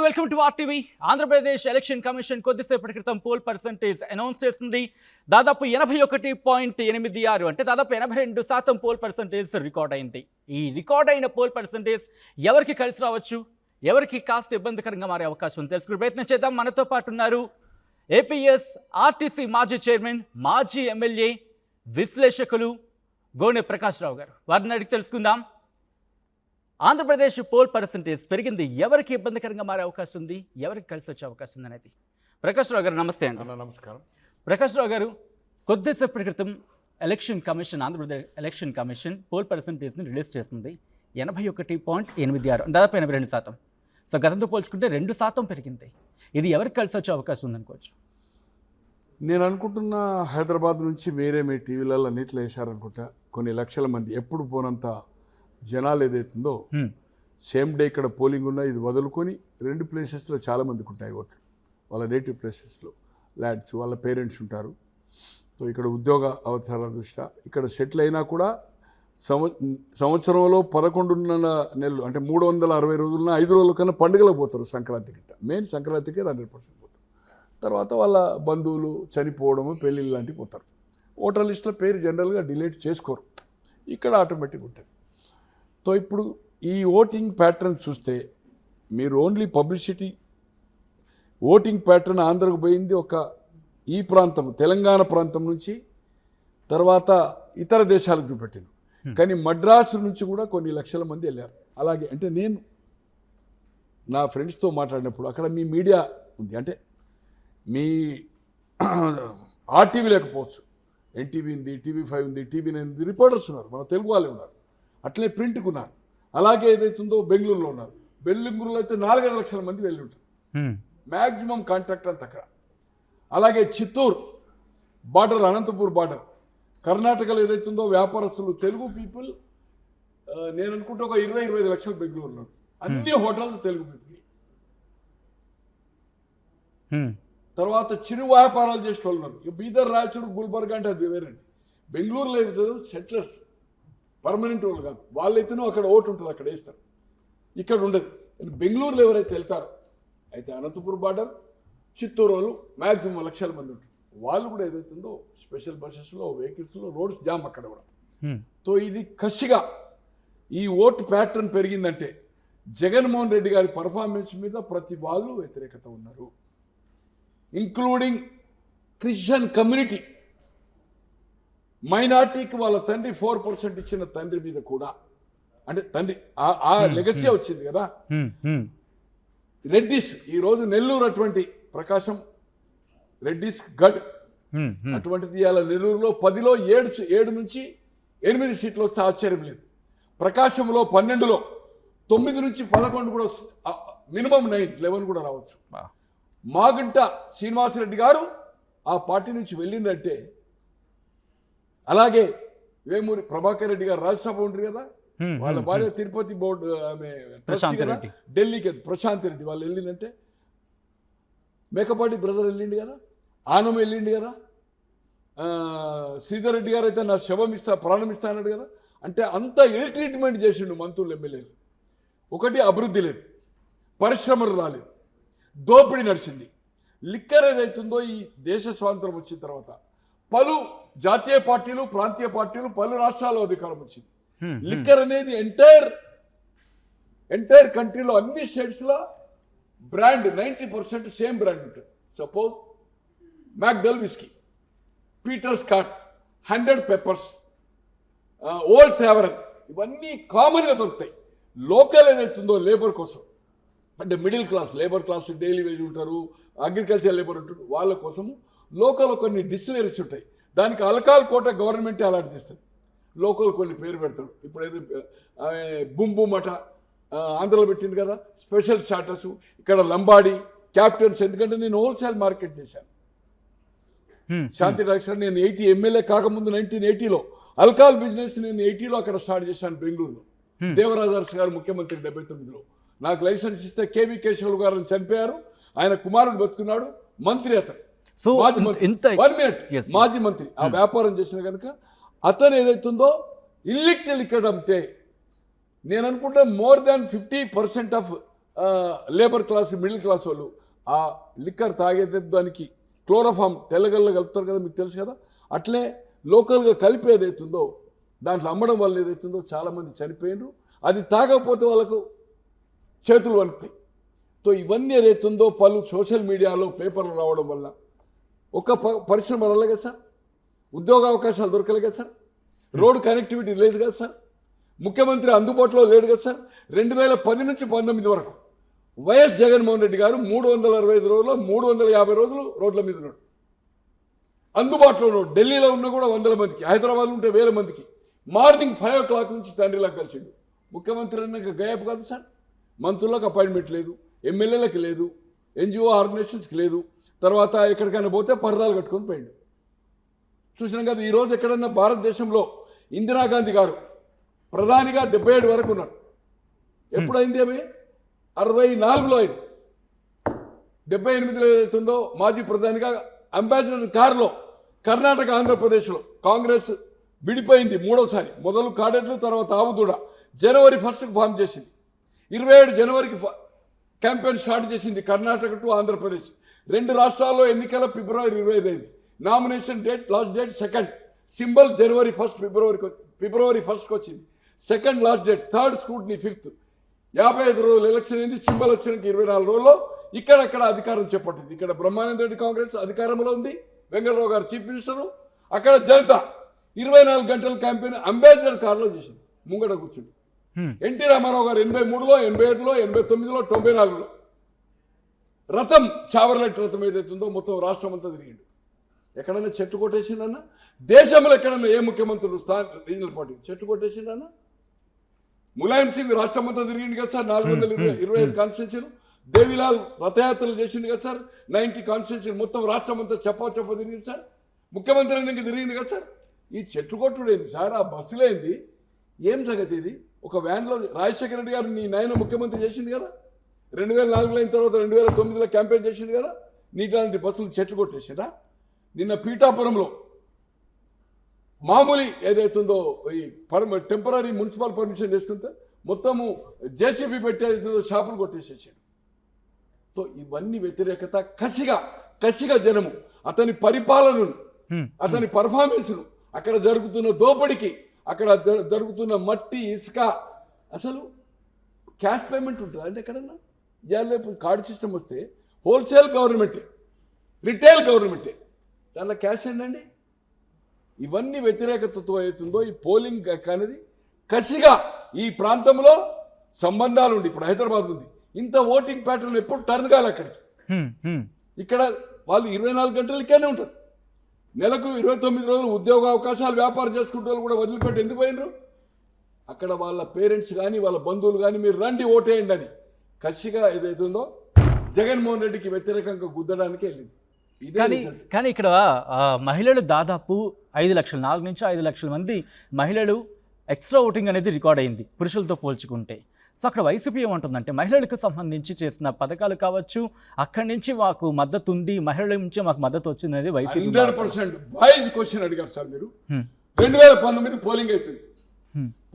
Welcome to RTV. Andhra Pradesh election commission కొద్దిసేపటి క్రితం pole percentage announce చేసింది. దాదాపు 81.86 అంటే దాదాపు 82% పోల్ పర్సంటేజ్ రికార్డ్ అయింది. ఈ రికార్డ్ అయిన పోల్ పర్సంటేజ్ ఎవరికి కలిసి రావచ్చు, ఎవరికి కాస్త ఇబ్బందికరంగా మారే అవకాశం ఉంది తెలుసుకునే ప్రయత్నం చేద్దాం. మనతో పాటు ఉన్నారు ఏపీఎస్ ఆర్టీసీ మాజీ చైర్మన్, మాజీ ఎమ్మెల్యే, విశ్లేషకులు గోనె ప్రకాష్ రావు గారు. వారిని అడిగి తెలుసుకుందాం. ఆంధ్రప్రదేశ్ పోల్ పర్సంటేజ్ పెరిగింది, ఎవరికి ఇబ్బందికరంగా మారే అవకాశం ఉంది, ఎవరికి కలిసి వచ్చే అవకాశం ఉంది అనేది. ప్రకాష్ రావు గారు నమస్తే అండి. నమస్కారం. ప్రకాష్ రావు గారు, కొద్దిసేపటి క్రితం election commission, Andhra Pradesh election commission poll పర్సంటేజ్ని రిలీజ్ చేస్తుంది. 81.86 దాదాపు 82%. సో గతంతో పోల్చుకుంటే 2% పెరిగింది. ఇది ఎవరికి కలిసి వచ్చే అవకాశం ఉందనుకోవచ్చు? నేను అనుకుంటున్నా హైదరాబాద్ నుంచి వేరే మీ టీవీలలో అన్నిట్లో వేశారనుకుంటా. కొన్ని లక్షల మంది ఎప్పుడు పోనంత జనాలు ఏదైతుందో సేమ్ డే ఇక్కడ పోలింగ్ ఉన్నా ఇది వదులుకొని 2 ప్లేసెస్లో చాలామందికి ఉంటాయి ఓట్లు. వాళ్ళ నేటివ్ ప్లేసెస్లో ల్యాడ్స్, వాళ్ళ పేరెంట్స్ ఉంటారు. సో ఇక్కడ ఉద్యోగ అవసరాల దృష్ట్యా ఇక్కడ సెటిల్ అయినా కూడా సంవత్సరంలో 11 నెలలు అంటే 360 రోజులన 5 రోజుల కన్నా పండుగలకు పోతారు. సంక్రాంతి గిట్ట మెయిన్ సంక్రాంతికే 100% పోతారు. తర్వాత వాళ్ళ బంధువులు చనిపోవడము, పెళ్ళిళ్ళు లాంటివి పోతారు. ఓటర్ లిస్టులో పేరు జనరల్గా డిలీట్ చేసుకోరు, ఇక్కడ ఆటోమేటిక్ ఉంటుంది. సో ఇప్పుడు ఈ ఓటింగ్ ప్యాటర్న్ చూస్తే మీరు ఓన్లీ పబ్లిసిటీ ఓటింగ్ ప్యాటర్న్ ఆంధ్రకు పోయింది ఒక ఈ ప్రాంతం తెలంగాణ ప్రాంతం నుంచి, తర్వాత ఇతర దేశాలకు చూపెట్టింది. కానీ మద్రాసు నుంచి కూడా కొన్ని లక్షల మంది వెళ్ళారు. అలాగే అంటే నేను నా ఫ్రెండ్స్తో మాట్లాడినప్పుడు అక్కడ మీ మీడియా ఉంది, అంటే మీ ఆర్టీవీ లేకపోవచ్చు, ఎన్టీవీ ఉంది, టీవీ5 ఉంది, టీవీ9 ఉంది, రిపోర్టర్స్ ఉన్నారు, మన తెలుగు వాళ్ళే ఉన్నారు. అట్లే ప్రింట్కి ఉన్నారు. అలాగే ఏదైతుందో బెంగళూరులో ఉన్నారు. బెంగళూరులో అయితే 4-5 లక్షల మంది వెళ్ళి ఉంటారు మ్యాక్సిమం కాంట్రాక్ట్ అంతా అక్కడ. అలాగే చిత్తూరు బార్డర్, అనంతపూర్ బార్డర్, కర్ణాటకలో ఏదైతుందో వ్యాపారస్తులు, తెలుగు పీపుల్ నేను అనుకుంటే ఒక 20-25 లక్షలు బెంగళూరులో. అన్ని హోటల్స్ తెలుగు పీపుల్. తర్వాత చిరు వ్యాపారాలు చేసే వాళ్ళు ఉన్నారు. బీదర్, రాయచూరు, గుల్బర్గా అంటే అది వేరండి. బెంగళూరులో ఏదైతుందో సెటిలర్స్, పర్మనెంట్ వాళ్ళు కాదు, వాళ్ళైతేనూ అక్కడ ఓటు ఉంటుంది, అక్కడ వేస్తారు, ఇక్కడ ఉండదు. బెంగళూరులో ఎవరైతే వెళ్తారో అయితే అనంతపురం బార్డర్, చిత్తూరు వాళ్ళు మ్యాక్సిమం లక్షల మంది ఉంటారు. వాళ్ళు కూడా ఏదైతుందో స్పెషల్ బస్సెస్లో, వెహికల్స్లో రోడ్స్ జామ్ అక్కడ కూడా. సో ఇది కసిగా ఈ ఓటు ప్యాటర్న్ పెరిగిందంటే జగన్మోహన్ రెడ్డి గారి పర్ఫార్మెన్స్ మీద ప్రతి వాళ్ళు వ్యతిరేకత ఉన్నారు, ఇంక్లూడింగ్ క్రిస్టియన్ కమ్యూనిటీ. మైనార్టీకి వాళ్ళ తండ్రి 4% ఇచ్చిన తండ్రి మీద కూడా, అంటే తండ్రి ఆ లెగసీ వచ్చింది కదా. రెడ్డిస్ ఈరోజు నెల్లూరు అటువంటి ప్రకాశం రెడ్డిస్ గడ్ అటువంటిది ఇవాళ నెల్లూరులో 10లో 7 నుంచి 8 సీట్లు వస్తే ఆశ్చర్యం లేదు. ప్రకాశంలో 12లో 9 నుంచి 11 కూడా వస్తుంది, మినిమం 9, 11 కూడా రావచ్చు. మాగుంట శ్రీనివాసరెడ్డి గారు ఆ పార్టీ నుంచి వెళ్ళిందంటే, అలాగే వేమూరి ప్రభాకర్ రెడ్డి గారు రాజ్యసభ ఉంటారు కదా, వాళ్ళ భార్య తిరుపతి బోర్డు ఆమె కదా, ఢిల్లీకి ప్రశాంత్ రెడ్డి వాళ్ళు వెళ్ళిందంటే, మేకపాటి బ్రదర్ వెళ్ళిండు కదా, ఆనం వెళ్ళిండు కదా, శ్రీధర్ రెడ్డి గారు అయితే నా శవం ఇస్తా, ప్రాణం ఇస్తా అన్నాడు కదా. అంటే అంత ఇల్ ట్రీట్మెంట్ చేసిండు మంత్రులు, ఎమ్మెల్యేలు. ఒకటి అభివృద్ధి లేదు, పరిశ్రమలు రాలేదు, దోపిడీ నడిచింది. లిక్కర్ ఏదైతుందో ఈ దేశ స్వాతంత్రం వచ్చిన తర్వాత పలు జాతీయ పార్టీలు, ప్రాంతీయ పార్టీలు, పలు రాష్ట్రాల్లో అధికారం వచ్చింది. లిక్కర్ అనేది ఎంటైర్ కంట్రీలో అన్ని స్టేట్స్లో బ్రాండ్ 90% సేమ్ బ్రాండ్ ఉంటుంది. Suppose McDowell's whisky, Peter Scot, 100 Pipers, Old Tavern, ఇవన్నీ కామన్గా దొరుకుతాయి. లోకల్ ఏదైతుందో లేబర్ కోసం, అంటే middle class, labour class, daily wage ఉంటారు, అగ్రికల్చర్ లేబర్ ఉంటారు, వాళ్ళ కోసము లోకల్ కొన్ని డిస్టిలరీస్ ఉంటాయి. దానికి అల్కాల్ కోట గవర్నమెంటే అలాంటి చేస్తుంది. లోకల్ కొన్ని పేరు పెడతాడు. ఇప్పుడు ఏదో బూమ్ బూమ్ అట ఆంధ్రలో పెట్టింది కదా, స్పెషల్ స్టాటస్. ఇక్కడ లంబాడి, క్యాప్టెన్స్, ఎందుకంటే నేను హోల్సేల్ మార్కెట్ చేశాను. శాంతి డాక్టర్ నేను 80 ఎమ్మెల్యే కాకముందు 1980లో అల్కాల్ బిజినెస్ నేను 80లో అక్కడ స్టార్ట్ చేశాను బెంగళూరులో. దేవరాజర్స్ గారు ముఖ్యమంత్రి 79లో నాకు లైసెన్స్ ఇస్తే కేవీ కేశవులు గారు చనిపోయారు, ఆయన కుమారుడు బతుకున్నాడు, మంత్రి అతను, మాజీ మంత్రి. ఆ వ్యాపారం చేసిన కనుక అతను ఏదైతుందో ఇల్లిక్కర్ అమ్మితే నేను అనుకుంటే more than 50% of labour class middle class వాళ్ళు ఆ లిక్కర్ తాగేది దానికి క్లోరోఫామ్ తెల్లగల్ల కలుపుతారు కదా, మీకు తెలుసు కదా. అట్లే లోకల్గా కలిపి ఏదైతుందో దాంట్లో అమ్మడం వల్ల ఏదైతుందో చాలామంది చనిపోయినారు. అది తాగకపోతే వాళ్ళకు చేతులు వణుకుతాయి. సో ఇవన్నీ ఏదైతుందో పలు సోషల్ మీడియాలో పేపర్లు రావడం వల్ల ఒక పరిశ్రమ రాలే కదా సార్, ఉద్యోగ అవకాశాలు దొరకలే కదా సార్, రోడ్ కనెక్టివిటీ లేదు కదా సార్, ముఖ్యమంత్రి అందుబాటులో లేడు కదా సార్. 2010 నుంచి 19 వరకు వైఎస్ జగన్మోహన్ రెడ్డి గారు 365 రోజుల్లో 350 రోజులు రోడ్ల మీద ఉన్నాడు, అందుబాటులో ఉన్నాడు. ఢిల్లీలో ఉన్న కూడా 100 మందికి, హైదరాబాద్లో ఉంటే 1000 మందికి. మార్నింగ్ 5 o'clock నుంచి తండ్రిలాగా కలిసిండు. ముఖ్యమంత్రి అన్నాక గయాప్ కాదు సార్. మంత్రులకు అపాయింట్మెంట్ లేదు, ఎమ్మెల్యేలకు లేదు, ఎన్జిఓ ఆర్గనైజేషన్స్కి లేదు. తర్వాత ఎక్కడికైనా పోతే పరదాలు కట్టుకొని పోయిండు. చూసినాం కదా. ఈరోజు ఎక్కడన్నా భారతదేశంలో ఇందిరాగాంధీ గారు ప్రధానిగా 77 వరకు ఉన్నారు. ఎప్పుడైంది అవి? 64లో అయింది. 78లో ఏదైతుందో మాజీ ప్రధానిగా అంబాసిడర్ కారులో కర్ణాటక ఆంధ్రప్రదేశ్లో కాంగ్రెస్ విడిపోయింది మూడోసారి. మొదలు కాడెట్లు, తర్వాత ఆవుదూడ. జనవరి 1st ఫామ్ చేసింది. 27 జనవరికి క్యాంపెయిన్ స్టార్ట్ చేసింది కర్ణాటక టు ఆంధ్రప్రదేశ్. 2 రాష్ట్రాల్లో ఎన్నికల ఫిబ్రవరి 25 అయింది. Nomination date last date 2nd. Symbol జనవరి 1st ఫిబ్రవరి 1st వచ్చింది. 2nd last date. 3rd scrutiny 5th. 55 రోజులు ఎలక్షన్ అయింది. సింబల్ వచ్చినాక 24 రోజుల్లో ఇక్కడక్కడ అధికారం చేపట్టింది. ఇక్కడ బ్రహ్మానంద రెడ్డి కాంగ్రెస్ అధికారంలో ఉంది, వెంగళరావు గారు చీఫ్ మినిస్టరు. అక్కడ జనతా 24 గంటల క్యాంపెయిన్ అంబాసిడర్ కారులో చేసింది, ముంగట కూర్చుంది. ఎన్టీ రామారావు గారు 83లో, 85లో, 89లో, 94లో రథం, చావర్లెట్ రథం ఏదైతుందో మొత్తం రాష్ట్రం అంతా తిరిగిండు. ఎక్కడన్నా చెట్టు కొట్టేసిండన్నా? దేశంలో ఎక్కడన్నా ఏ ముఖ్యమంత్రులు రీజనల్ పార్టీ చెట్టు కొట్టేసిండన్నా? ములాయం సింగ్ రాష్ట్రం అంతా తిరిగింది కదా సార్, 425 కాన్స్టిట్యూన్సీలు. దేవిలాల్ రథయాత్రలు చేసింది కదా సార్, 90 కాన్స్టిట్యూన్సీలు. మొత్తం రాష్ట్రం అంతా చెప్ప తిరిగింది సార్. ముఖ్యమంత్రి ఇంకా తిరిగింది కదా సార్. ఈ చెట్లు కొట్టుడేంది సార్? ఆ బస్సులేంది? ఏం సంగతి ఇది? ఒక వ్యాన్లో రాజశేఖర రెడ్డి గారు నీ నాయన ముఖ్యమంత్రి చేసింది కదా, 2004లో అయిన తర్వాత 2009లో క్యాంపెయిన్ చేసింది కదా. నీట్లాంటి బస్సులు చెట్లు కొట్టేసిందా? నిన్న పీఠాపురంలో మామూలు ఏదైతుందో ఈ టెంపరీ మున్సిపల్ పర్మిషన్ చేసుకుంటే మొత్తము జేసీబీ పెట్టేదో షాపులు కొట్టేసేసాడు. సో ఇవన్నీ వ్యతిరేకత, కసిగా జనము అతని పరిపాలనను, అతని పర్ఫార్మెన్స్ను, అక్కడ జరుగుతున్న దోపిడికి, అక్కడ జరుగుతున్న మట్టి, ఇసుక. అసలు క్యాష్ పేమెంట్ ఉంటుంది అంటే ఎక్కడన్నా? ఇవాళ కార్డు సిస్టమ్ వస్తే హోల్సేల్ గవర్నమెంటే, రిటైల్ గవర్నమెంటే, దానిలో క్యాష్ ఏంటండి? ఇవన్నీ వ్యతిరేకతతో అవుతుందో ఈ పోలింగ్ అనేది కసిగా ఈ ప్రాంతంలో సంబంధాలు ఉండి, ఇప్పుడు హైదరాబాద్ ఉంది, ఇంత ఓటింగ్ ప్యాటర్న్ ఎప్పుడు టర్న్ కాలి అక్కడికి. ఇక్కడ వాళ్ళు 24 గంటలకేనే ఉంటారు. నెలకు 29 రోజులు ఉద్యోగ అవకాశాలు, వ్యాపారం చేసుకుంటే వాళ్ళు కూడా వదిలిపెట్టి ఎందుకు పోయినరు? అక్కడ వాళ్ళ పేరెంట్స్ కానీ వాళ్ళ బంధువులు కానీ మీరు రండి ఓటేయండి అని కసిగా ఏదైతుందో జగన్మోహన్ రెడ్డికి వ్యతిరేకంగా గుద్దడానికి వెళ్ళింది. కానీ ఇక్కడ మహిళలు దాదాపు 5 లక్షలు, 4 నుంచి 5 లక్షల మంది మహిళలు ఎక్స్ట్రా ఓటింగ్ అనేది రికార్డ్ అయింది పురుషులతో పోల్చుకుంటే. సో అక్కడ వైసీపీ ఏమంటుందంటే మహిళలకు సంబంధించి చేసిన పథకాలు కావచ్చు, అక్కడి నుంచి మాకు మద్దతు ఉంది, మహిళల నుంచి మాకు మద్దతు వచ్చింది అనేది వైసీపీ 100% వాయిస్ క్వశ్చన్ అడిగారు సార్ మీరు. 2019 పోలింగ్ అవుతుంది.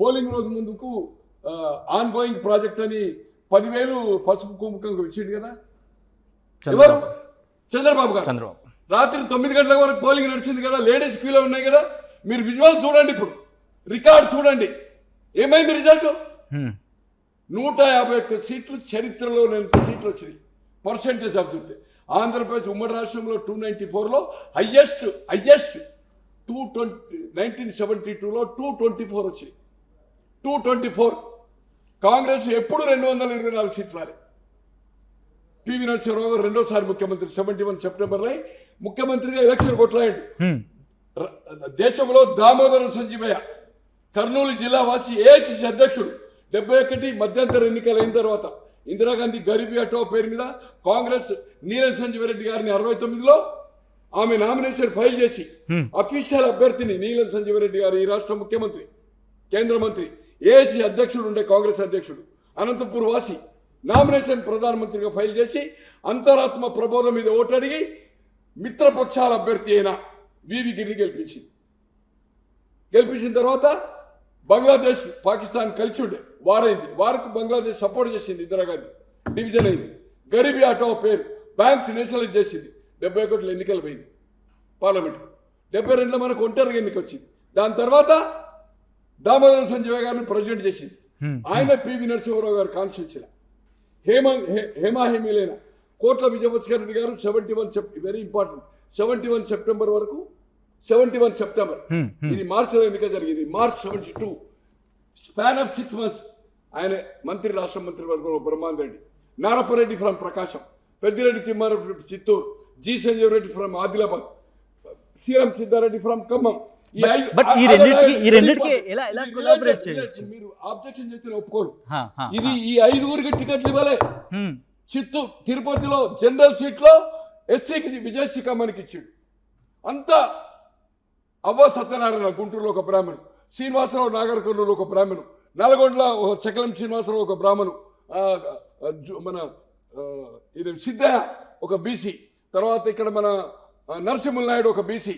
పోలింగ్ రోజు ముందుకు ఆన్ గోయింగ్ ప్రాజెక్ట్ అని 10,000 పసుపు కుంకుమ ఇచ్చింది కదా. ఎవరు? చంద్రబాబు గారు. రాత్రి 9 గంటల వరకు పోలింగ్ నడిచింది కదా, లేడీస్ క్యూలో ఉన్నాయి కదా. మీరు విజువల్ చూడండి, ఇప్పుడు రికార్డ్ చూడండి, ఏమైంది రిజల్ట్? 151 సీట్లు, చరిత్రలో ఎంత సీట్లు వచ్చినాయి పర్సెంటేజ్ ఆఫ్ చూస్తే. ఆంధ్రప్రదేశ్ ఉమ్మడి రాష్ట్రంలో 294లో హయ్యెస్ట్ 1972లో 224 వచ్చినాయి. 224. కాంగ్రెస్ ఎప్పుడు 224 సీట్లు రాలి. పివి నరసింహరావు గారు రెండోసారి ముఖ్యమంత్రి 71 సెప్టెంబర్లో ముఖ్యమంత్రిగా ఎలక్షన్ కొట్లాడు. దేశంలో దామోదరం సంజీవయ్య కర్నూలు జిల్లా వాసి ఏఐసిసి అధ్యక్షుడు 71 మధ్యంతర ఎన్నికలు అయిన తర్వాత ఇందిరాగాంధీ గరీబీ హఠావో పేరు మీద కాంగ్రెస్ నీలం సంజీవ రెడ్డి గారిని 69లో ఆమె నామినేషన్ ఫైల్ చేసి అఫీషియల్ అభ్యర్థిని నీలం సంజీవ రెడ్డి గారు ఈ రాష్ట్ర ముఖ్యమంత్రి, కేంద్ర మంత్రి, ఏఐసిసి అధ్యక్షుడు ఉండే కాంగ్రెస్ అధ్యక్షుడు అనంతపూర్ వాసి నామినేషన్ ప్రధానమంత్రిగా ఫైల్ చేసి అంతరాత్మ ప్రబోధం మీద ఓటు అడిగి మిత్రపక్షాల అభ్యర్థి అయిన వివి గిరిని గెలిపించిన తర్వాత బంగ్లాదేశ్, పాకిస్తాన్ కలిసి ఉండే వారైంది. వారికి బంగ్లాదేశ్ సపోర్ట్ చేసింది ఇందిరాగాంధీ. డివిజన్ అయింది. గరీబీ ఆటో పేరు బ్యాంక్స్ నేషనలైజ్ చేసింది. 71 ఎన్నికలు పోయింది పార్లమెంట్. 72లో మనకు ఒంటరిగా ఎన్నిక వచ్చింది. దాని తర్వాత దామోదరం సంజయ్ గారిని ప్రెసిడెంట్ చేసింది. ఆయన పివి నరసింహారావు గారు కాన్స్టిట్యూన్సీలో హేమాహేమీలైన కోట్ల విజయభాస్కర్ రెడ్డి గారు 71 వెరీ ఇంపార్టెంట్ 71 సెప్టెంబర్ వరకు 71 సెప్టెంబర్ ఇది మార్చిలో ఎన్నిక జరిగింది. మార్చ్ 72 స్పాన్ ఆఫ్ 6 months ఆయన మంత్రి, రాష్ట్ర మంత్రి వర్గంలో Brahman Reddy, Narapareddy from Prakasam, Peddireddy Thimmareddy Chittoor, G Sanjeev Reddy from Adilabad, Sriram Siddhareddy from Khammam. మీరు ఆబ్జెక్షన్ చేస్తే ఒప్పుకోరు. ఇది ఈ 5 టికెట్లు ఇవ్వలే. చిత్తూరు తిరుపతిలో జనరల్ సీట్లో ఎస్సీకి విజయశిఖామణికి ఇచ్చాడు. అంతా అవ్వ సత్యనారాయణ గుంటూరులో ఒక బ్రాహ్మణు, శ్రీనివాసరావు నాగర్కర్నూలు ఒక బ్రాహ్మణు, నల్గొండలో చకలం శ్రీనివాసరావు ఒక బ్రాహ్మణు, మన ఇది సిద్ధయ్య ఒక బీసీ, తర్వాత ఇక్కడ మన నరసింహుల నాయుడు ఒక బీసీ,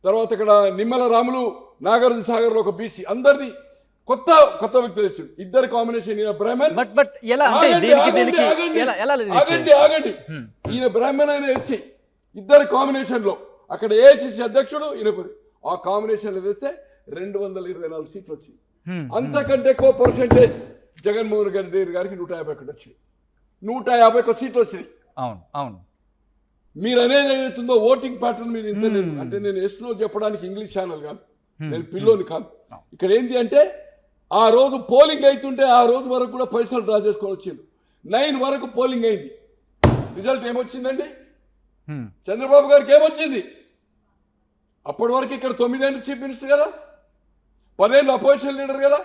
తర్వాత ఇక్కడ నిమ్మల రాములు నాగార్జున సాగర్లో ఒక బీసీ, అందరినీ కొత్త వ్యక్తులు తెచ్చాడు. ఇద్దరు కాంబినేషన్. ఈయన బ్రాహ్మణ్, ఆగండి, ఈయన బ్రాహ్మణ్ అయిన ఎస్సీ, ఇద్దరు కాంబినేషన్ లో అక్కడ ఏఐసిసి అధ్యక్షుడు ఈయనపురి. ఆ కాంబినేషన్ లో వేస్తే 224 సీట్లు వచ్చింది. అంతకంటే ఎక్కువ పర్సెంటేజ్ జగన్మోహన్ రెడ్డి గారికి 151 వచ్చింది. 151 సీట్లు వచ్చినాయి. అవును. మీరు అనేది ఏదైతుందో ఓటింగ్ ప్యాటర్న్ మీద ఇంత అంటే నేను ఎస్లో చెప్పడానికి ఇంగ్లీష్ ఛానల్ కాదు, నేను పిల్లోని కాదు. ఇక్కడ ఏంటి అంటే ఆ రోజు పోలింగ్ అవుతుంటే ఆ రోజు వరకు కూడా పైసలు డ్రా చేసుకొని వచ్చిండు. 9 వరకు పోలింగ్ అయింది. రిజల్ట్ ఏమొచ్చిందండి? చంద్రబాబు గారికి ఏమొచ్చింది? అప్పటి వరకు ఇక్కడ 9 ఏళ్ళు చీఫ్ మినిస్టర్ కదా, 10 ఏళ్ళు అపోజిషన్ లీడర్ కదా,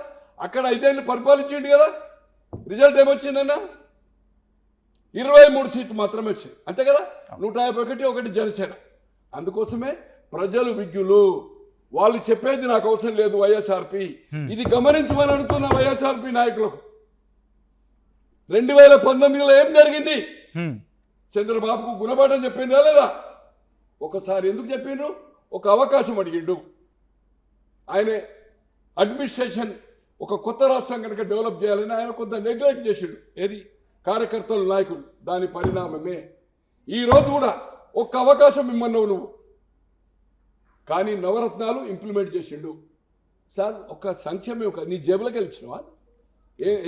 అక్కడ 5 ఏళ్ళు పరిపాలించిండు కదా. రిజల్ట్ ఏమొచ్చిందన్నా? 23 సీట్లు మాత్రమే వచ్చాయి, అంతే కదా. 151 ఒకటి జనసేన. అందుకోసమే ప్రజలు విజ్ఞులు, వాళ్ళు చెప్పేది నాకు అవసరం లేదు వైఎస్ఆర్పి. ఇది గమనించమని అడుగుతున్న వైఎస్ఆర్పి నాయకులకు. 2019లో ఏం జరిగింది? చంద్రబాబుకు గుణపాఠం చెప్పిందా లేదా? ఒకసారి ఎందుకు చెప్పిండ్రు? ఒక అవకాశం అడిగిండు. ఆయన అడ్మినిస్ట్రేషన్ ఒక కొత్త రాష్ట్రం కనుక డెవలప్ చేయాలని ఆయన కొంత నెగ్లెక్ట్ చేసిండు. ఏది? కార్యకర్తలు, నాయకులు. దాని పరిణామమే ఈరోజు కూడా ఒక్క అవకాశం ఇమ్మన్నావు నువ్వు, కానీ నవరత్నాలు ఇంప్లిమెంట్ చేసిండు. సార్ ఒక సంక్షేమం నీ జేబులోకి వెళ్ళిచ్చినావా?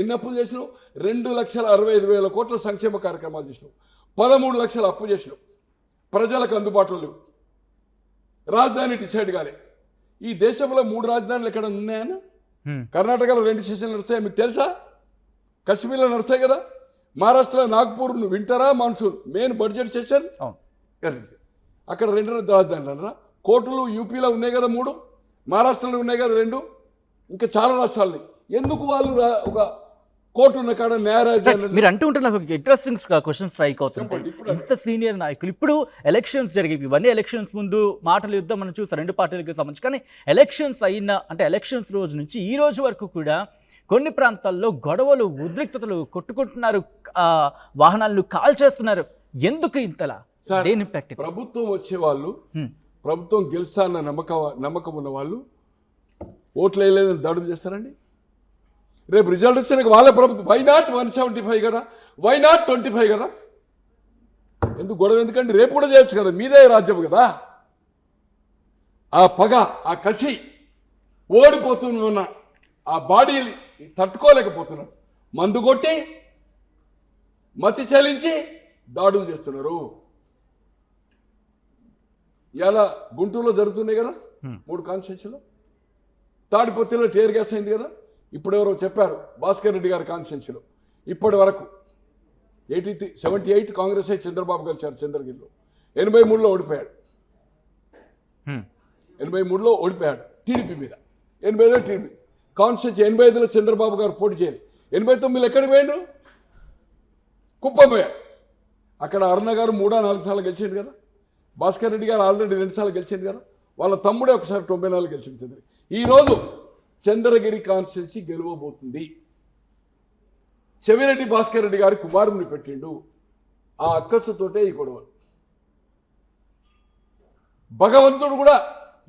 ఎన్ని అప్పులు చేసినావు? 2,65,000 కోట్ల సంక్షేమ కార్యక్రమాలు చేసినావు. 13 లక్షల అప్పు చేసినావు. ప్రజలకు అందుబాటులో లేవు. రాజధాని డిసైడ్ కాలే. ఈ దేశంలో 3 రాజధానులు ఎక్కడ ఉన్నాయన్న? కర్ణాటకలో 2 సెషన్లు నడుస్తాయి, మీకు తెలుసా? కశ్మీర్లో నడుస్తాయి కదా. మహారాష్ట్రలో నాగ్పూర్ వింటరా మాన్సూన్ మెయిన్ బడ్జెట్ సెషన్ అక్కడ 2 రాజధానులు అన్నారా. కోర్టులు యూపీలో ఉన్నాయి కదా 3, మహారాష్ట్రలో ఉన్నాయి కదా 2, ఇంకా చాలా రాష్ట్రాలని. ఎందుకు వాళ్ళు ఒక కోర్టు ఉన్న కాడ న్యాయ రాజధాని? మీరు అంటూ ఉంటే నాకు ఇంట్రెస్టింగ్ క్వశ్చన్ స్ట్రైక్ అవుతుంది. ఇంత సీనియర్ నాయకులు ఇప్పుడు ఎలక్షన్స్ జరిగేవి, ఇవన్నీ ఎలక్షన్స్ ముందు మాటల యుద్ధం మనం చూసాం 2 పార్టీలకు సంబంధించి. కానీ ఎలక్షన్స్ అయిన అంటే ఎలక్షన్స్ రోజు నుంచి ఈ రోజు వరకు కూడా కొన్ని ప్రాంతాల్లో గొడవలు, ఉద్రిక్తతలు, కొట్టుకుంటున్నారు, వాహనాలను కాల్ చేస్తున్నారు. ఎందుకు ఇంతలా? ప్రభుత్వం వచ్చేవాళ్ళు, ప్రభుత్వం గెలుస్తా అన్న నమ్మకం ఉన్న వాళ్ళు ఓట్లు వేయలేదని దాడులు చేస్తారండి. రేపు రిజల్ట్ వచ్చినాక వాళ్ళ ప్రభుత్వం వై నాట్ 175 కదా, వై నాట్ 25 కదా? ఎందుకు గొడవ? ఎందుకంటే రేపు కూడా చేయొచ్చు కదా, మీదే రాజ్యం కదా. ఆ పగ, ఆ కసి, ఓడిపోతున్న ఆ బాడీని తట్టుకోలేకపోతున్నారు. మందు కొట్టి మతి చెలించి దాడులు చేస్తున్నారు. ఇలా గుంటూరులో జరుగుతున్నాయి కదా 3 కాన్స్టిట్యూన్సీలో. తాడిపత్రిలో టీఆర్ గ్యాస్ అయింది కదా. ఇప్పుడు ఎవరో చెప్పారు భాస్కర్ రెడ్డి గారి కాన్స్టిట్యూన్సీలో ఇప్పటి వరకు 78 కాంగ్రెస్ అయి చంద్రబాబు గెలిచారు చంద్రగిరిలో. 83లో ఓడిపోయాడు. 83లో ఓడిపోయాడు టీడీపీ మీద. 85లో టీడీపీ కాన్స్టిట్యూన్సీ. 85లో చంద్రబాబు గారు పోటీ చేయాలి. 89లో ఎక్కడికి పోయాడు? కుప్పం పోయారు. అక్కడ అరుణ గారు 3-4 సార్లు గెలిచింది కదా. భాస్కర్ రెడ్డి గారు ఆల్రెడీ 2 సార్లు గెలిచింది కదా. వాళ్ళ తమ్ముడే ఒకసారి 94 గెలిచింది. ఈరోజు చంద్రగిరి కాన్స్టిట్యున్సీ గెలవబోతుంది. చెవిరెడ్డి భాస్కర్ రెడ్డి గారి కుమారుని పెట్టిండు. ఆ అక్కసుతోటే ఈ గొడవ. భగవంతుడు కూడా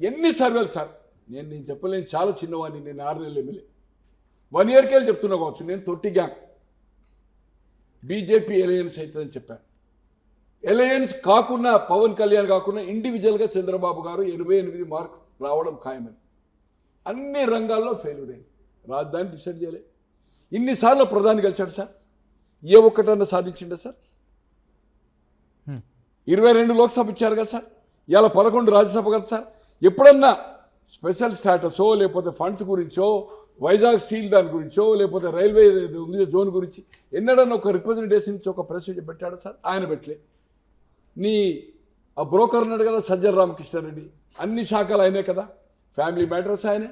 ఎన్ని సర్వేలు సార్, నేను చెప్పలేను, చాలా చిన్నవాడిని. నేను 6 నెలలు ఎమ్మెల్యే 1 ఇయర్కి వెళ్ళి చెప్తున్నా కావచ్చు. నేను తొట్టి గ్యాంగ్ బీజేపీ ఎలయన్స్ అవుతుందని చెప్పాను. ఎలయన్స్ కాకుండా పవన్ కళ్యాణ్ కాకుండా ఇండివిజువల్గా చంద్రబాబు గారు 88 మార్క్ రావడం ఖాయమని. అన్ని రంగాల్లో ఫెయిల్యూర్ అయింది. రాజధాని డిసైడ్ చేయలేదు. ఇన్నిసార్లు ప్రధాని గెలిచాడు సార్, ఏ ఒక్కటన్నా సాధించిండా సార్? 22 లోక్సభ ఇచ్చారు కదా సార్, ఇలా 11 రాజ్యసభ కదా సార్. ఎప్పుడన్నా స్పెషల్ స్టాటసో లేకపోతే ఫండ్స్ గురించో, వైజాగ్ స్టీల్ దాని గురించో, లేకపోతే రైల్వే ఉంది జోన్ గురించి ఎన్నడన్నా ఒక రిప్రజెంటేషన్ ఇచ్చి ఒక ప్రెస్ పెట్టాడు సార్? ఆయన పెట్టలే. నీ ఆ బ్రోకర్ ఉన్నాడు కదా సజ్జల రామకృష్ణారెడ్డి, అన్ని శాఖలు ఆయనే కదా, ఫ్యామిలీ మ్యాటర్స్ ఆయనే,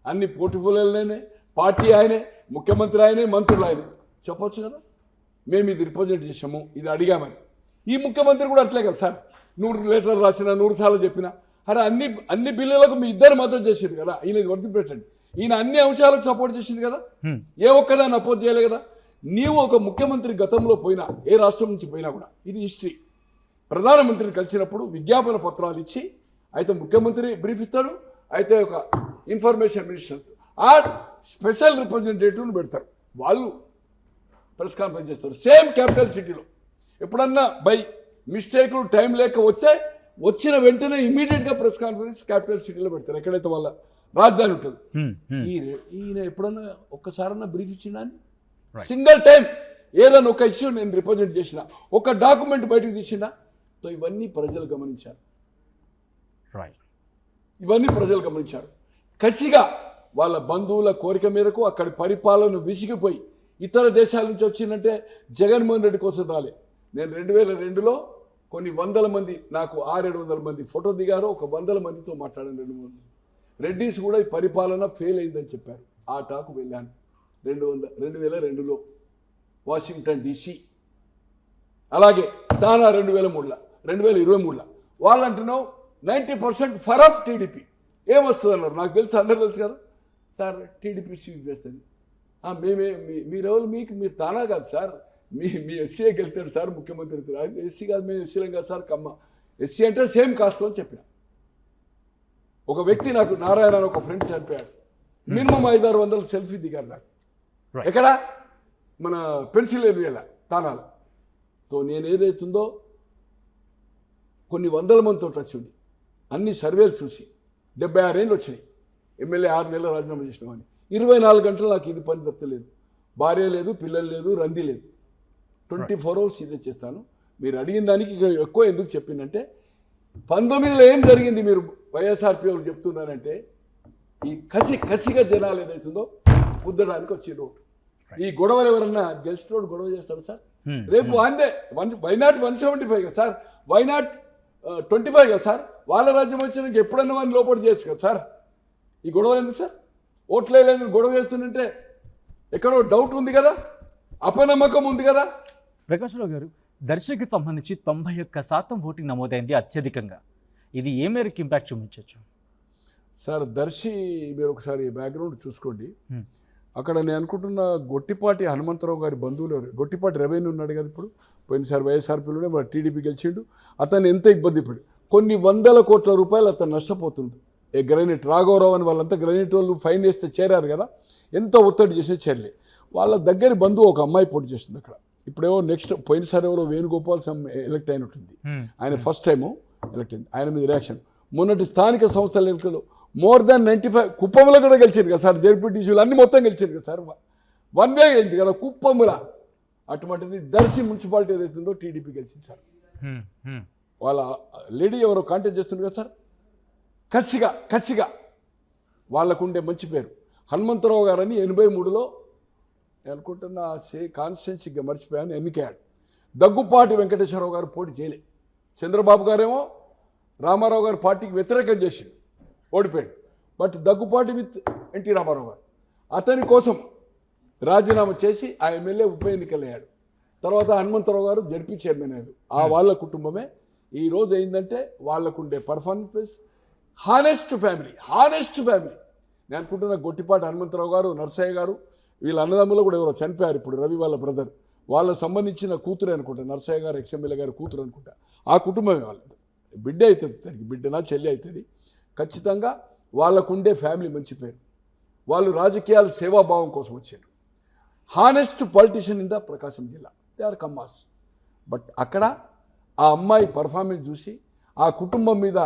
అన్ని పోర్ట్ఫోలియోలు ఆయనే, పార్టీ ఆయనే, ముఖ్యమంత్రి ఆయనే, మంత్రులు ఆయనే. చెప్పొచ్చు కదా మేము ఇది రిప్రజెంట్ చేసాము, ఇది అడిగామని. ఈ ముఖ్యమంత్రి కూడా అట్లే కదా సార్, 100 లెటర్లు రాసినా, 100 సార్లు చెప్పినా, అరే అన్ని బిల్లులకు మీ ఇద్దరు మద్దతు చేసింది కదా, ఈయన వర్తి పెట్టండి. ఈయన అన్ని అంశాలకు సపోర్ట్ చేసింది కదా, ఏ ఒక్కదాన్ని అపోజ్ చేయలే కదా. నీవు ఒక ముఖ్యమంత్రి గతంలో పోయినా, ఏ రాష్ట్రం నుంచి పోయినా కూడా ఇది హిస్టరీ. ప్రధానమంత్రిని కలిసినప్పుడు విజ్ఞాపన పత్రాలు ఇచ్చి అయితే ముఖ్యమంత్రి బ్రీఫ్ ఇస్తాడు, అయితే ఒక ఇన్ఫర్మేషన్ మినిస్టర్ ఆ స్పెషల్ రిప్రజెంటేటివ్ని పెడతారు, వాళ్ళు ప్రెస్ కాన్ఫరెన్స్ చేస్తారు. సేమ్ క్యాపిటల్ సిటీలో ఎప్పుడన్నా బై మిస్టేక్లు టైం లేక వచ్చిన వెంటనే ఇమీడియట్గా ప్రెస్ కాన్ఫరెన్స్ క్యాపిటల్ సిటీలో పెడతారు, ఎక్కడైతే వాళ్ళ రాజధాని ఉంటుంది. ఈయన ఎప్పుడన్నా ఒక్కసారన్నా బ్రీఫ్ ఇచ్చిండా? సింగిల్ టైం ఏదైనా ఒక ఇష్యూ నేను రిప్రజెంట్ చేసిన, ఒక డాక్యుమెంట్ బయటకు తీసిండా? సో ఇవన్నీ ప్రజలు గమనించారు. ఇవన్నీ ప్రజలు గమనించారు. కసిగా వాళ్ళ బంధువుల కోరిక మేరకు అక్కడి పరిపాలన విసిగిపోయి ఇతర దేశాల నుంచి వచ్చిందంటే జగన్మోహన్ రెడ్డి కోసం రాలే. నేను 2002లో కొన్ని వందల మంది, నాకు 600-700 మంది ఫోటో దిగారు, ఒక 100 మందితో మాట్లాడాను. 200 రెడ్డిస్ కూడా ఈ పరిపాలన ఫెయిల్ అయిందని చెప్పారు. ఆ టాకు వెళ్ళాను 2002లో వాషింగ్టన్ DC. అలాగే తానా 2023లో వాళ్ళంటున్నావు 90% ఫర్ ఆఫ్ టీడీపీ. ఏమొస్తుంది అన్నారు, నాకు తెలుసు, అందరూ తెలుసు కదా సార్, టీడీపీ స్వీప్ చేస్తుంది. మీరెవరు, మీరు తానా కాదు సార్, మీ ఎస్సీఏ గెలుతాడు సార్ ముఖ్యమంత్రి. ఎస్సీ కాదు, మేము ఎస్సీలం కాదు సార్, కమ్మ ఎస్సీ అంటే సేమ్ కాస్ట్ అని చెప్పిన. ఒక వ్యక్తి నాకు నారాయణ అని ఒక ఫ్రెండ్ చనిపోయాడు, మినిమం 500-600 సెల్ఫీ దిగారు నాకు. ఎక్కడ? మన పెన్సిల్వేనియా తానాలో. తో నేను ఏదైతుందో కొన్ని 100 మందితో టచ్ ఉంది, అన్ని సర్వేలు చూసి 76 ఏళ్ళు వచ్చినాయి. ఎమ్మెల్యే 6 నెలలు రాజీనామా చేసినామని 24 గంటలు నాకు ఇది పని తప్పలేదు, భార్య లేదు, పిల్లలు లేదు, రంది లేదు, 24 అవర్స్ ఇదే చేస్తాను. మీరు అడిగిన దానికి ఎక్కువ ఎందుకు చెప్పిందంటే 19లో ఏం జరిగింది మీరు వైఎస్ఆర్పీ వాళ్ళు చెప్తున్నారంటే, ఈ కసిగా జనాలు ఏదైతుందో కుద్దడానికి వచ్చిండ్రు. ఈ గొడవలు ఎవరన్నా గెలిచినోడు గొడవ చేస్తాడు సార్? రేపు అందే వైనాట్ 175 కదా సార్, వైనాట్ 25 కదా సార్. వాళ్ళ రాజ్యం వచ్చినాక ఎప్పుడన్నా వాడిని లోపల చేయొచ్చు కదా సార్. ఈ గొడవలు ఎందుకు సార్? ఓట్లే లేదు గొడవ చేస్తుందంటే ఎక్కడో డౌట్ ఉంది కదా, అపనమ్మకం ఉంది కదా. ప్రకాశ్రావు గారు, దర్శికి సంబంధించి 91% ఓటింగ్ నమోదైంది అత్యధికంగా. ఇది ఏ మేరకు ఇంపాక్ట్ చూపించవచ్చు సార్? దర్శి మీరు ఒకసారి బ్యాక్గ్రౌండ్ చూసుకోండి. అక్కడ నేను అనుకుంటున్న గొట్టిపాటి హనుమంతరావు గారి బంధువులు ఎవరు, గొట్టిపాటి రెవెన్యూ ఉన్నాడు కదా, ఇప్పుడు పోయినసారి వైఎస్ఆర్పీలోనే మరి టీడీపీ గెలిచిండు. అతను ఎంత ఇబ్బంది పడి కొన్ని 100 కోట్ల రూపాయలు అతను నష్టపోతుండు. గ్రైనేట్ రాఘవరావు అని వాళ్ళంతా గ్రైనేట్ వాళ్ళు ఫైన్ వేస్తే చేరారు కదా, ఎంత ఒత్తిడి చేసినా చేరలే. వాళ్ళ దగ్గర బంధువు ఒక అమ్మాయి పోటీ చేస్తుంది అక్కడ. ఇప్పుడేవో నెక్స్ట్ పోయినసారి ఎవరో వేణుగోపాల్ ఎలక్ట్ అయినట్టుంది, ఆయన ఫస్ట్ టైము ఎలక్ట్ అయింది. ఆయన మీద రియాక్షన్. మొన్నటి స్థానిక సంస్థల ఎన్నికల్లో more than 95 కుప్పంలో కూడా గెలిచారు కదా సార్, జెడ్పీటీసీలు అన్ని మొత్తం గెలిచారు కదా సార్. 1 వే అయింది కదా కుప్పంలో. అటువంటిది దర్శి మున్సిపాలిటీ ఏదైతుందో టీడీపీ గెలిచింది సార్. వాళ్ళ లేడీ ఎవరో కాంటాక్ట్ చేస్తుంది కదా సార్. కసిగా వాళ్ళకుండే మంచి పేరు. హనుమంతరావు గారని 83లో అనుకుంటున్న కాన్స్టిట్యున్సీగా మర్చిపోయాను ఎన్నికయ్యాడు. దగ్గుపాటి వెంకటేశ్వరరావు గారు పోటీ చేయలే. చంద్రబాబు గారేమో రామారావు గారు పార్టీకి వ్యతిరేకం చేసిండు, ఓడిపోయాడు. But Daggubati with N T Rama Rao garu అతని కోసం రాజీనామా చేసి ఆ ఎమ్మెల్యే ఉప ఎన్నికలయ్యాడు. తర్వాత హనుమంతరావు గారు జడ్పీ చైర్మన్ అయ్యారు. ఆ వాళ్ళ కుటుంబమే ఈరోజు ఏంటంటే వాళ్ళకుండే పర్ఫార్మెన్స్. Honest family. నేను అనుకుంటున్న గొట్టిపాటి హనుమంతరావు గారు, నర్సయ్య గారు, వీళ్ళ అన్నదమ్ములు కూడా ఎవరో చనిపోయారు ఇప్పుడు, రవి వాళ్ళ బ్రదర్, వాళ్ళకు సంబంధించిన కూతురే అనుకుంటా, నర్సయ్య గారు ఎక్స్ఎమ్మెల్యే గారు కూతురు అనుకుంటా. ఆ కుటుంబమే వాళ్ళది. బిడ్డ అవుతుంది, దానికి బిడ్డనా చెల్లి అవుతుంది. ఖచ్చితంగా వాళ్ళకుండే ఫ్యామిలీ మంచి పేరు. వాళ్ళు రాజకీయాలు సేవాభావం కోసం వచ్చారు. Honest politician in the Prakasam జిల్లా. They are Kammas. బట్ అక్కడ ఆ అమ్మాయి పర్ఫార్మెన్స్ చూసి ఆ కుటుంబం మీద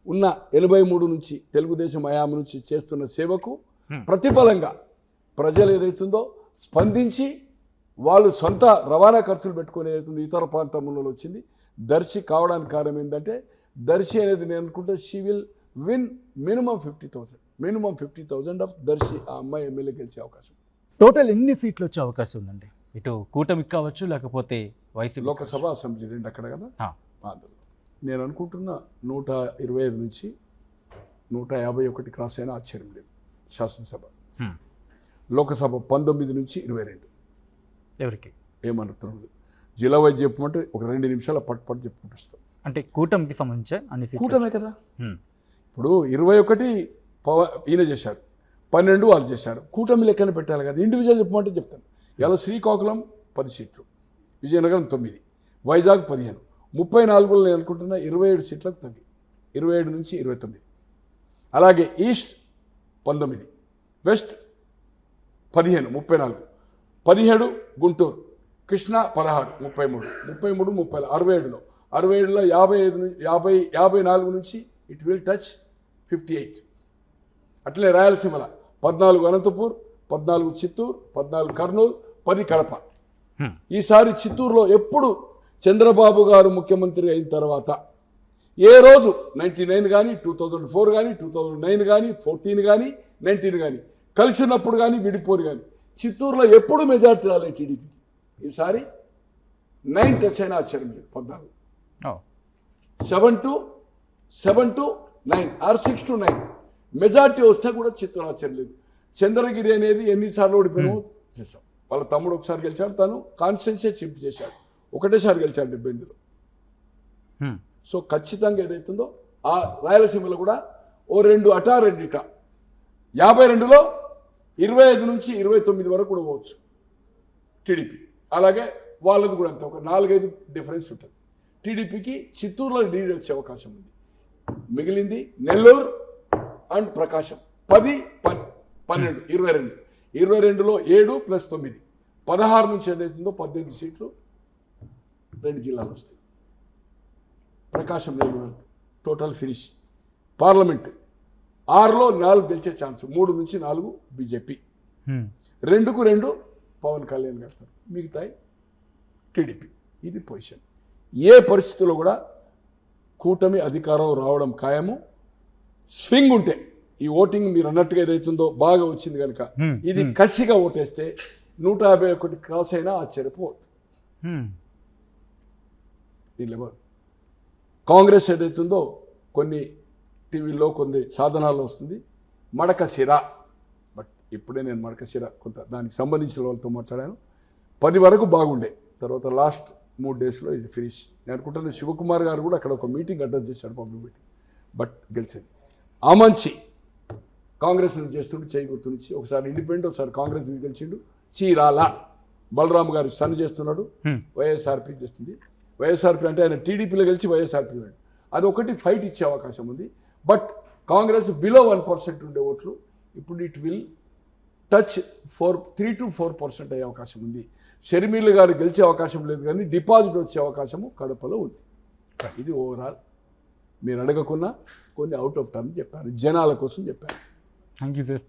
ఉన్న 83 నుంచి తెలుగుదేశం హయాం నుంచి చేస్తున్న సేవకు ప్రతిఫలంగా ప్రజలు ఏదైతుందో స్పందించి వాళ్ళు సొంత రవాణా ఖర్చులు పెట్టుకొని ఏదైతుందో ఇతర ప్రాంతంలో వచ్చింది. దర్శి కావడానికి కారణం ఏంటంటే దర్శి అనేది నేను అనుకుంటే she will win minimum 50,000 of Darsi ఆ అమ్మాయి ఎమ్మెల్యే గెలిచే అవకాశం. టోటల్ ఎన్ని సీట్లు వచ్చే అవకాశం ఉందండి? ఇటు కూటమికి కావచ్చు, లేకపోతే వైసీపీ లోకసభ అసెంబ్లీ రెండు అక్కడ కదా ఆంధ్రలో. నేను అనుకుంటున్నా 125 నుంచి 151 క్రాస్ అయినా ఆశ్చర్యం లేదు. శాసనసభ, లోకసభ 19 నుంచి 22. ఎవరికి ఏమనుకున్నాను జిల్లా వైద్య చెప్పమంటే ఒక 2 నిమిషాల పట్టు చెప్పుకుంటూ అంటే కూటమికి సంబంధించి అన్ని సీట్లు కూటమే కదా. ఇప్పుడు 21 ఈయన చేశారు, 12 వాళ్ళు చేశారు. కూటమి లెక్కన పెట్టాలి కదా. ఇండివిజువల్ చెప్పమంటే చెప్తాను. ఇలా శ్రీకాకుళం 10 సీట్లు, విజయనగరం 9, వైజాగ్ 15, 34 నేను అనుకుంటున్నా 27 సీట్లకు తగ్గి 27 నుంచి 29. అలాగే ఈస్ట్ 19, వెస్ట్ 15, 34, 17 గుంటూరు, కృష్ణా 16, 33, 64, 67లో 54 నుంచి ఇట్ విల్ టచ్ 58. అట్లే రాయలసీమల 14 అనంతపూర్, 14 చిత్తూరు, 14 కర్నూలు, 10 కడప. ఈసారి చిత్తూరులో ఎప్పుడు చంద్రబాబు గారు ముఖ్యమంత్రి అయిన తర్వాత ఏ రోజు 99 కానీ 2004 కానీ 2009 కానీ 14 కానీ 19 కానీ కలిసినప్పుడు కానీ విడిపోరు కానీ చిత్తూరులో ఎప్పుడు మెజార్టీ రాలేదు టీడీపీకి. ఈసారి 9 టచ్ అయినా ఆశ్చర్యం లేదు. 14, 7 to 9 ఆర్ 6 to 9 మెజార్టీ వస్తే కూడా చిత్తూరు ఆశ్చర్యం లేదు. చంద్రగిరి అనేది ఎన్నిసార్లు ఓడిపోయినా చేస్తాం. వాళ్ళ తమ్ముడు ఒకసారి గెలిచాడు, తను కాన్స్టిట్యున్సీ షిఫ్ట్ చేశాడు, ఒకటేసారి గెలిచాడు 78లో. సో ఖచ్చితంగా ఏదైతుందో ఆ రాయలసీమలో కూడా ఓ 2 అటా 2 ఇటా 52లో 25 నుంచి 29 వరకు కూడా పోవచ్చు టీడీపీ. అలాగే వాళ్ళది కూడా అంతే, ఒక 4-5 డిఫరెన్స్ ఉంటుంది. టీడీపీకి చిత్తూరులో లీడ్ వచ్చే అవకాశం ఉంది. మిగిలింది నెల్లూరు అండ్ ప్రకాశం 10, 12, 22లో 7 + 9 16 నుంచి ఏదైతుందో 18 సీట్లు 2 జిల్లాలు వస్తాయి. Prakasam Nellore total finish. Parliament 6లో 4 గెలిచే ఛాన్స్, 3 నుంచి 4 బీజేపీ, 2కు 2 పవన్ కళ్యాణ్ గెలుస్తారు, మిగతాయి టీడీపీ. ఇది పొజిషన్. ఏ పరిస్థితుల్లో కూడా కూటమి అధికారం రావడం ఖాయము. స్వింగ్ ఉంటే ఈ ఓటింగ్ మీరు అన్నట్టుగా ఏదైతుందో బాగా వచ్చింది కనుక ఇది కసిగా ఓటేస్తే 151 క్రాస్ అయినా ఆశ్చర్యపోవద్దు. దీనిలో కాంగ్రెస్ ఏదైతుందో కొన్ని టీవీల్లో కొన్ని సాధనాల్లో వస్తుంది మడకశిర. బట్ ఇప్పుడే నేను మడకశిర కొంత దానికి సంబంధించిన వాళ్ళతో మాట్లాడాను. 10 వరకు బాగుండే, తర్వాత లాస్ట్ 3 డేస్లో ఇది ఫినిష్. నేను అనుకుంటున్నాను శివకుమార్ గారు కూడా అక్కడ ఒక మీటింగ్ అటెండ్ చేశాడు, పబ్లిక్ మీటింగ్. బట్ గెలిచేది ఆమంచి కాంగ్రెస్ నుంచి చేస్తుంటే చేయి గుర్తు నుంచి ఒకసారి ఇండిపెండెంట్, ఒకసారి కాంగ్రెస్ నుంచి గెలిచిండు. చీరాల బలరామ్ గారు సన్ చేస్తున్నాడు, వైఎస్ఆర్పీ చేస్తుంది. వైఎస్ఆర్పీ అంటే ఆయన టీడీపీలో గెలిచి వైఎస్ఆర్పీ వాడు. అది ఒకటి ఫైట్ ఇచ్చే అవకాశం ఉంది. బట్ కాంగ్రెస్ బిలో 1% ఉండే ఓట్లు ఇప్పుడు ఇట్ విల్ టచ్ 3 to 4% అయ్యే అవకాశం ఉంది. షర్మిల గారు గెలిచే అవకాశం లేదు కానీ డిపాజిట్ వచ్చే అవకాశము కడపలో ఉంది. ఇది ఓవరాల్ మీరు అడగకున్నా కొన్ని అవుట్ ఆఫ్ టర్మ్ చెప్పాను, జనాల కోసం చెప్పాను. Thank you sir,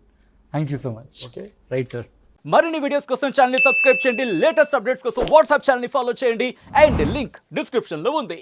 thank you so much. Okay, right sir. మరిన్ని వీడియోస్ కోసం ఛానల్ సబ్స్క్రైబ్ చేయండి, లేటెస్ట్ అప్డేట్స్ కోసం వాట్సాప్ ఛానల్ ఫాలో చేయండి, అండ్ లింక్ డిస్క్రిప్షన్లో ఉంది.